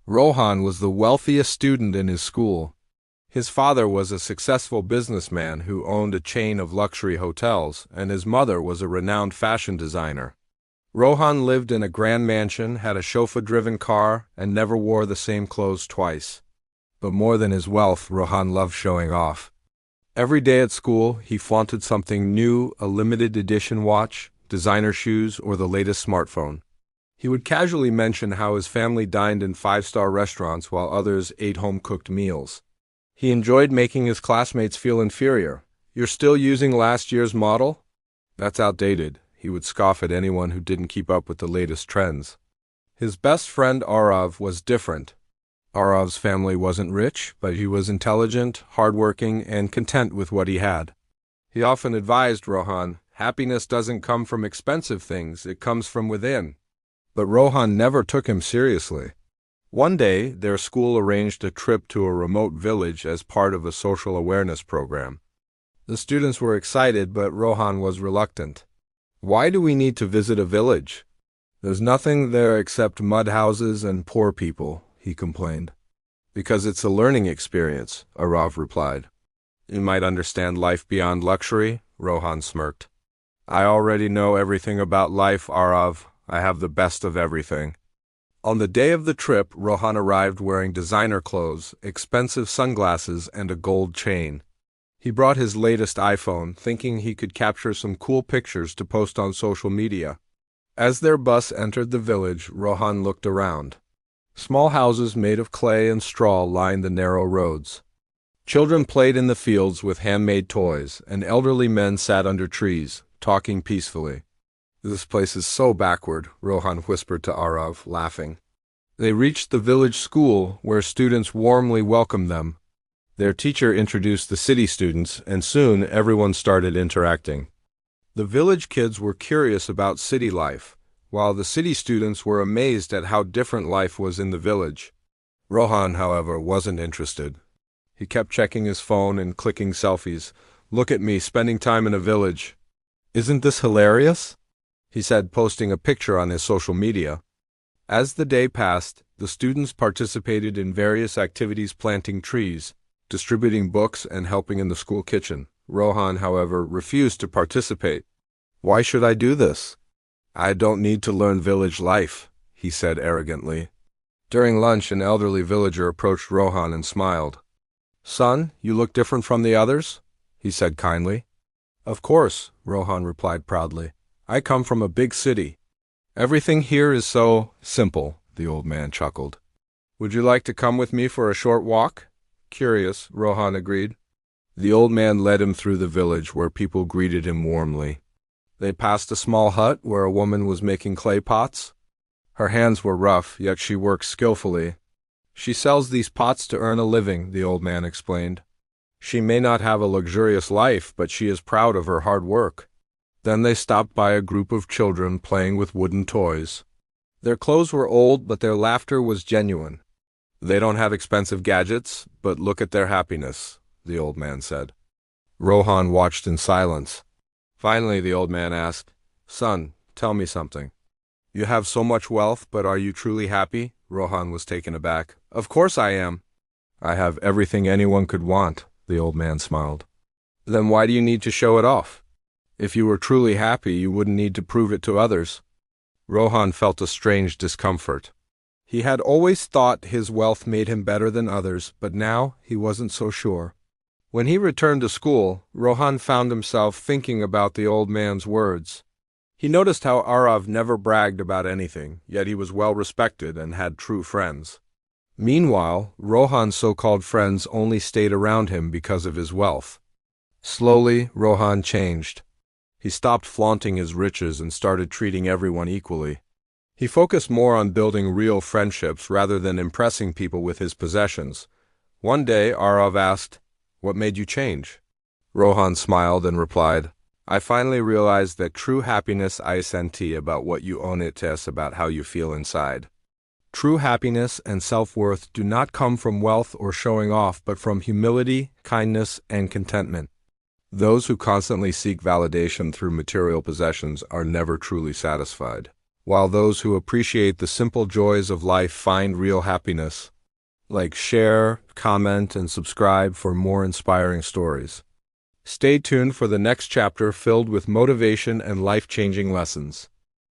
Rohan was the wealthiest student in his school. His father was a successful businessman who owned a chain of luxury hotels, and his mother was a renowned fashion designer. Rohan lived in a grand mansion, had a chauffeur-driven car, and never wore the same clothes twice. But more than his wealth, Rohan loved showing off. Every day at school, he flaunted something new, a limited edition watch, designer shoes, or the latest smartphone. He would casually mention how his family dined in five-star restaurants while others ate home-cooked meals. He enjoyed making his classmates feel inferior. "You're still using last year's model? That's outdated." He would scoff at anyone who didn't keep up with the latest trends. His best friend Arav was different. Arav's family wasn't rich, but he was intelligent, hardworking, and content with what he had. He often advised Rohan, "Happiness doesn't come from expensive things, it comes from within." But Rohan never took him seriously. One day, their school arranged a trip to a remote village as part of a social awareness program. The students were excited, but Rohan was reluctant. "Why do we need to visit a village? There's nothing there except mud houses and poor people," he complained. "Because it's a learning experience," Arav replied. "You might understand life beyond luxury," Rohan smirked. "I already know everything about life, Arav. I have the best of everything." On the day of the trip, Rohan arrived wearing designer clothes, expensive sunglasses, and a gold chain. He brought his latest iPhone, thinking he could capture some cool pictures to post on social media. As their bus entered the village, Rohan looked around. Small houses made of clay and straw lined the narrow roads. Children played in the fields with handmade toys, and elderly men sat under trees, talking peacefully. "This place is so backward," Rohan whispered to Arav, laughing. They reached the village school, where students warmly welcomed them. Their teacher introduced the city students, and soon everyone started interacting. The village kids were curious about city life, while the city students were amazed at how different life was in the village. Rohan, however, wasn't interested. He kept checking his phone and clicking selfies. "Look at me, spending time in a village. Isn't this hilarious?" he said, posting a picture on his social media. As the day passed, the students participated in various activities, planting trees, distributing books, and helping in the school kitchen. Rohan, however, refused to participate. "Why should I do this? I don't need to learn village life," he said arrogantly. During lunch, an elderly villager approached Rohan and smiled. "Son, you look different from the others," he said kindly. "Of course," Rohan replied proudly. "I come from a big city. Everything here is so simple," the old man chuckled. "Would you like to come with me for a short walk?" "Curious," Rohan agreed. The old man led him through the village, where people greeted him warmly. They passed a small hut where a woman was making clay pots. Her hands were rough, yet she worked skillfully. "She sells these pots to earn a living," the old man explained. "She may not have a luxurious life, but she is proud of her hard work." Then they stopped by a group of children playing with wooden toys. Their clothes were old, but their laughter was genuine. "They don't have expensive gadgets, but look at their happiness," the old man said. Rohan watched in silence. Finally, the old man asked, "Son, tell me something. You have so much wealth, but are you truly happy?" Rohan was taken aback. "Of course I am." "I have everything anyone could want," the old man smiled. "Then why do you need to show it off? If you were truly happy, you wouldn't need to prove it to others." Rohan felt a strange discomfort. He had always thought his wealth made him better than others, but now he wasn't so sure. When he returned to school, Rohan found himself thinking about the old man's words. He noticed how Arav never bragged about anything, yet he was well respected and had true friends. Meanwhile, Rohan's so-called friends only stayed around him because of his wealth. Slowly, Rohan changed. He stopped flaunting his riches and started treating everyone equally. He focused more on building real friendships rather than impressing people with his possessions. One day, Arav asked, "What made you change?" Rohan smiled and replied, "I finally realized that true happiness isn't about what you own, it's about how you feel inside." True happiness and self-worth do not come from wealth or showing off, but from humility, kindness, and contentment. Those who constantly seek validation through material possessions are never truly satisfied. while those who appreciate the simple joys of life find real happiness. Like, share, comment, and subscribe for more inspiring stories. Stay tuned for the next chapter filled with motivation and life-changing lessons.